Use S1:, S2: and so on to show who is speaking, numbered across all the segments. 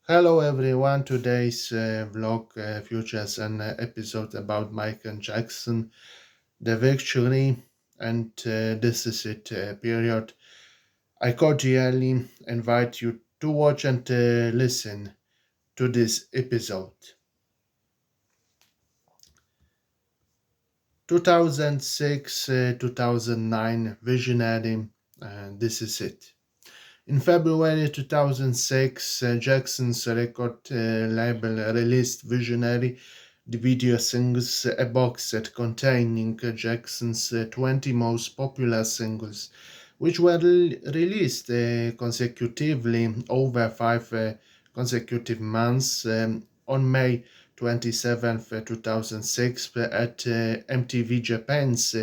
S1: Hello everyone. Today's vlog features an episode about Michael Jackson, the Victionary, and this is it period. I cordially invite you to watch and listen to this episode. 2006, 2009 Visionary, this is it. In February 2006, Jackson's record label released Visionary, the video singles, a box set containing Jackson's 20 most popular singles, which were released consecutively over five consecutive months on May 27th, 2006, at MTV Japan's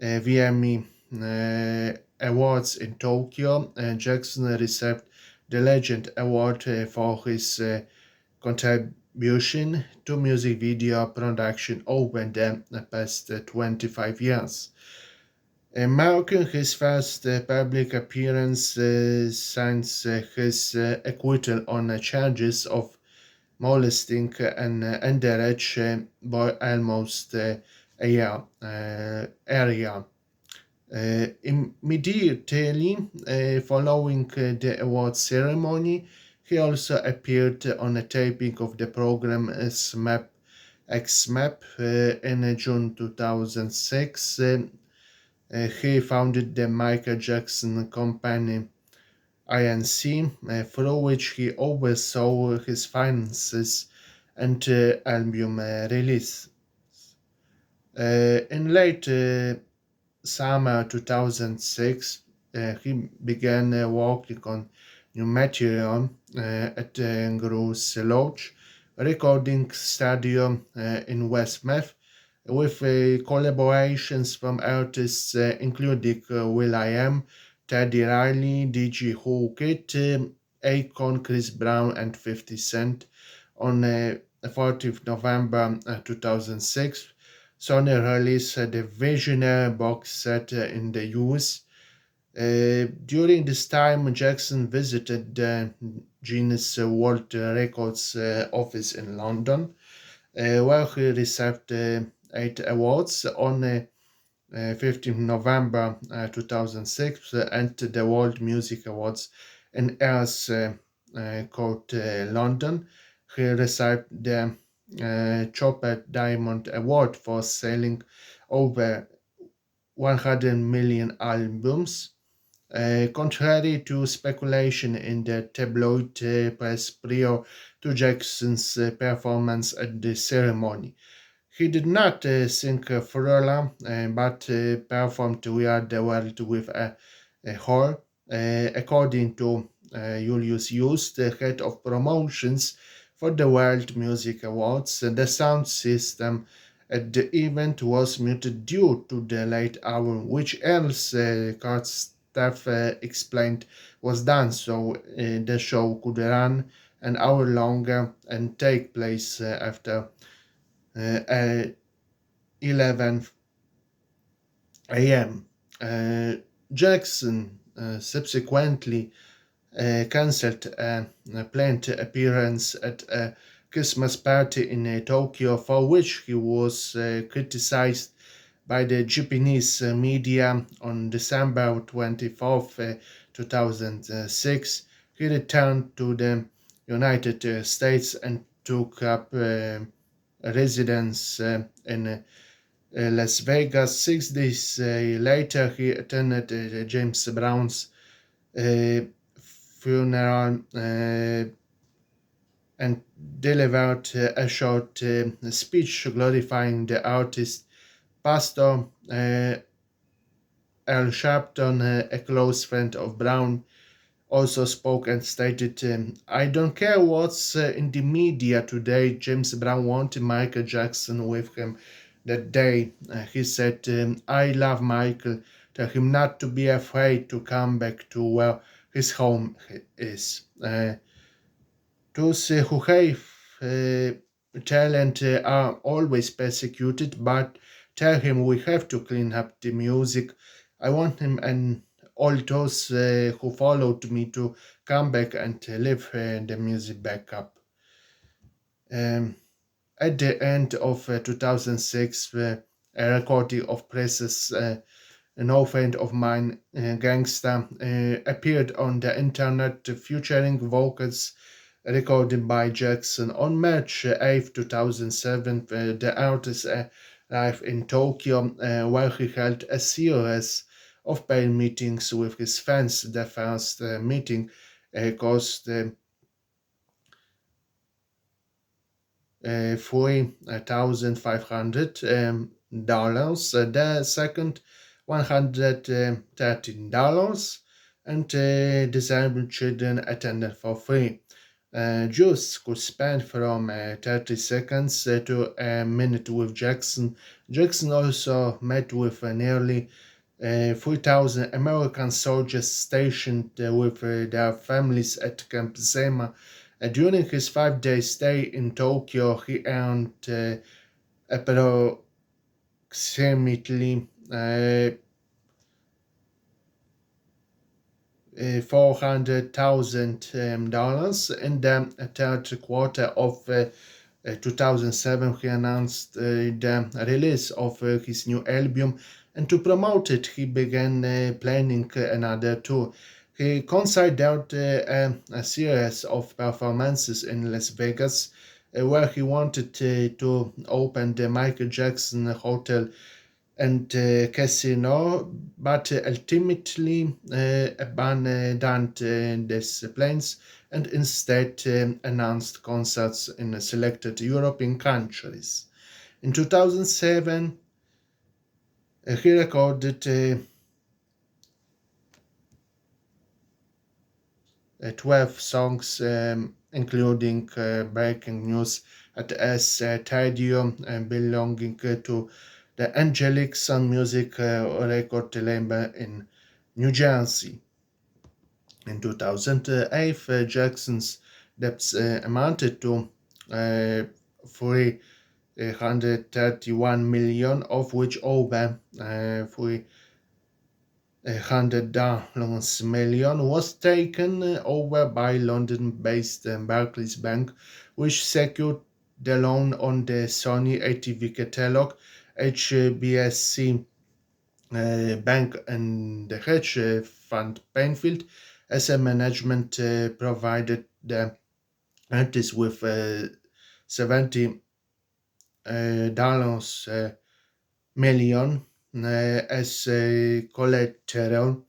S1: VME Awards in Tokyo. Jackson received the Legend Award for his contribution to music video production over the past 25 years. Marking his first public appearance since his acquittal on charges of molesting an underage boy almost a year earlier. Immediately following the award ceremony, he also appeared on a taping of the program SMAP XMAP in June 2006. He founded the Michael Jackson Company INC, through which he oversaw his finances and album release. In late summer 2006, he began working on new material at Gross Lodge recording studio in Westmeath with collaborations from artists including will.i.am, Teddy Riley, D.G. Hookit, Akon, Chris Brown, and 50 Cent. On 14th November 2006, Sony released the Visionary box set in the US. During this time, Jackson visited the Guinness World Records office in London, where he received 8 awards on 15th November 2006, entered the World Music Awards in Earls Court, London. He received the Chopper Diamond Award for selling over 100 million albums. Contrary to speculation in the tabloid press prior to Jackson's performance at the ceremony, he did not sing Thriller, but performed We Are the World with a whore. According to Julius Just, the head of promotions for the World Music Awards, the sound system at the event was muted due to the late hour, which else card staff explained was done so the show could run an hour longer and take place after 11 a.m. Jackson subsequently cancelled a planned appearance at a Christmas party in Tokyo, for which he was criticized by the Japanese media. On December 24th, 2006. He returned to the United States and took up residence in Las Vegas. 6 days later, he attended James Brown's uh, funeral and delivered a short speech glorifying the artist. Pastor Al Sharpton, a close friend of Brown, also spoke and stated, I don't care what's in the media today. James Brown wanted Michael Jackson with him that day. He said, I love Michael. Tell him not to be afraid to come back to where his home is. Those who have talent are always persecuted, but tell him we have to clean up the music. I want him an all those who followed me to come back and live the music back up. Um, at the end of 2006, a recording of Press's No Friend of Mine, Gangsta, appeared on the internet featuring vocals recorded by Jackson. On March 8th, 2007, the artist arrived in Tokyo, where he held a series of paid meetings with his fans. The first meeting cost $3,500. The second, $113, and disabled children attended for free. Jews could spend from 30 seconds to a minute with Jackson. Jackson also met with nearly 3,000 American soldiers stationed with their families at Camp Zema. During his 5 day stay in Tokyo, he earned approximately $400,000. In the third quarter of 2007, he announced the release of his new album, and to promote it, he began planning another tour. He considered a series of performances in Las Vegas, where he wanted to open the Michael Jackson Hotel and casino, but ultimately abandoned these plans and instead announced concerts in selected European countries. In 2007, he recorded 12 songs, including Breaking News at S Stadium, belonging to the Angelic Sun Music record label in New Jersey. In 2008, Jackson's debts amounted to 331 million, of which over 300 million was taken over by London-based Barclays Bank, which secured the loan on the Sony ATV catalog. HBSC Bank and the hedge fund Painfield Asset Management provided the artists with $70 million as collateral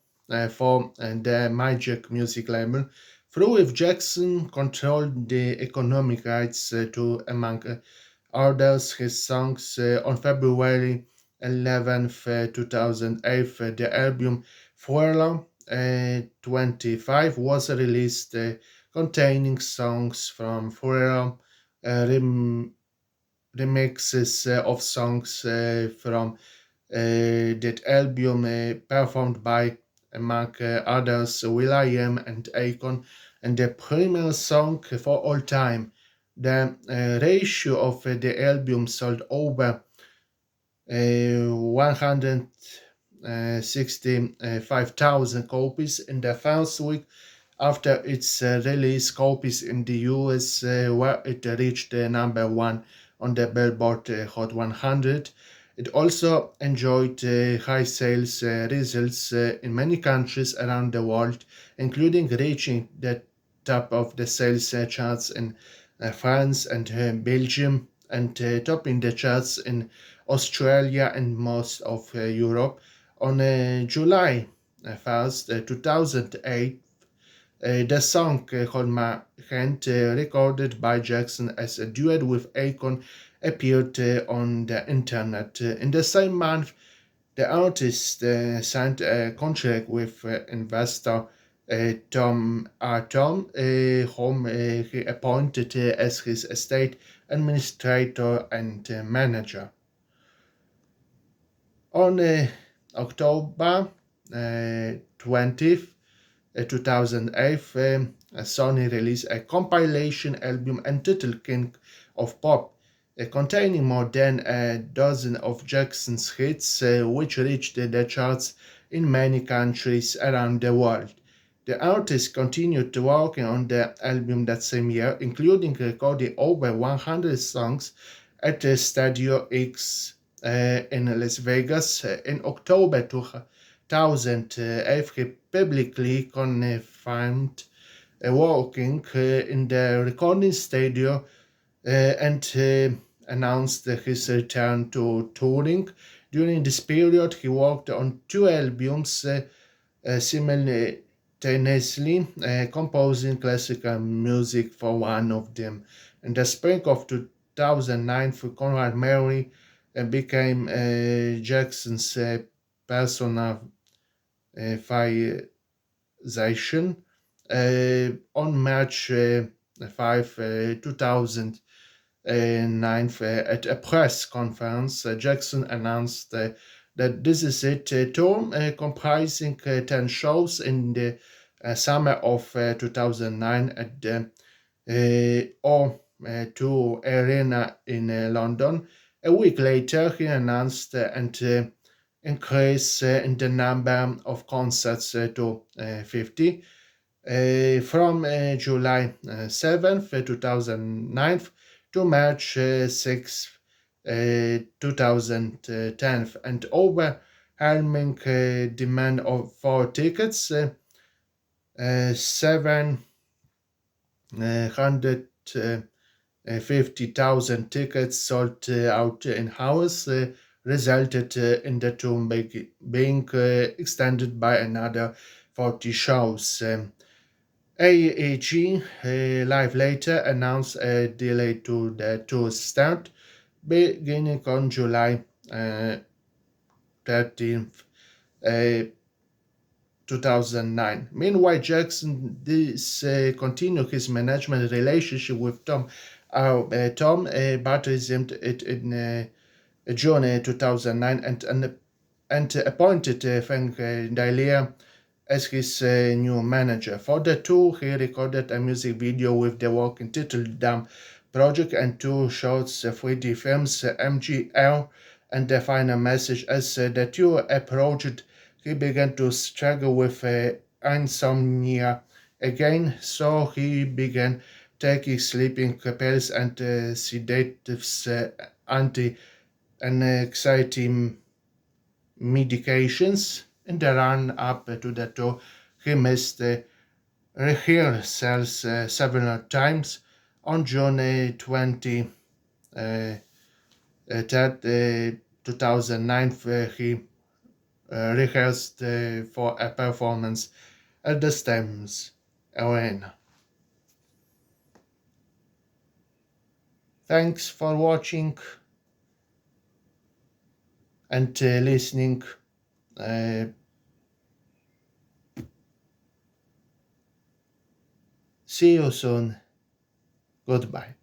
S1: for the Magic Music label. Through with Jackson controlled the economic rights to, among others, his songs. On February 11th, 2008, the album Thriller 25 was released, containing songs from Thriller, remixes of songs from that album, performed by, among others, will.i.am and Akon, and the premier song for all time. The ratio of the album sold over 165,000 copies in the first week after its release. Copies in the US, where it reached number one on the Billboard Hot 100. It also enjoyed high sales results in many countries around the world, including reaching the top of the sales charts in France and Belgium, and topping the charts in Australia and most of Europe. On July 2008, the song Hold My Hand, recorded by Jackson as a duet with Akon, appeared on the internet. In the same month, the artist signed a contract with investor Tom Atom, whom he appointed as his estate administrator and manager. On October 20th, 2008, Sony released a compilation album entitled King of Pop, containing more than a dozen of Jackson's hits, which reached the charts in many countries around the world. The artist continued to work on the album that same year, including recording over 100 songs at the Stadio X in Las Vegas in October 2008. He publicly confirmed working in the recording studio and announced his return to touring. During this period, he worked on two albums simultaneously, composing classical music for one of them. In the spring of 2009, Conrad Mary became Jackson's personification on March 5, 2009, at a press conference. Jackson announced that this is it tour comprising 10 shows in the summer of 2009 at the O2 Arena in London. A week later, he announced an increase in the number of concerts to 50 from July 7th, 2009 to March 6th, 2010, and overwhelming demand for tickets. 750,000 tickets sold out in hours resulted in the tour being extended by another 40 shows. AEG Live later announced a delay to the tour's start, beginning on July 13th, uh, 2009. Meanwhile, Jackson continued his management relationship with Tom. Tom baptized it in June 2009 and appointed Frank Dalia as his new manager. For the tour, he recorded a music video with the work entitled Dam Project and two shorts, 3D films, MGL, and the final message. As the tour approached, he began to struggle with insomnia again, so he began taking sleeping pills and sedatives, anti-anxiety medications. In the run up to the tour, he missed rehearsals several times. On June 20, that 2009, he rehearsed for a performance at the Stems Arena. Thanks for watching and listening. Uh, See you soon. Goodbye.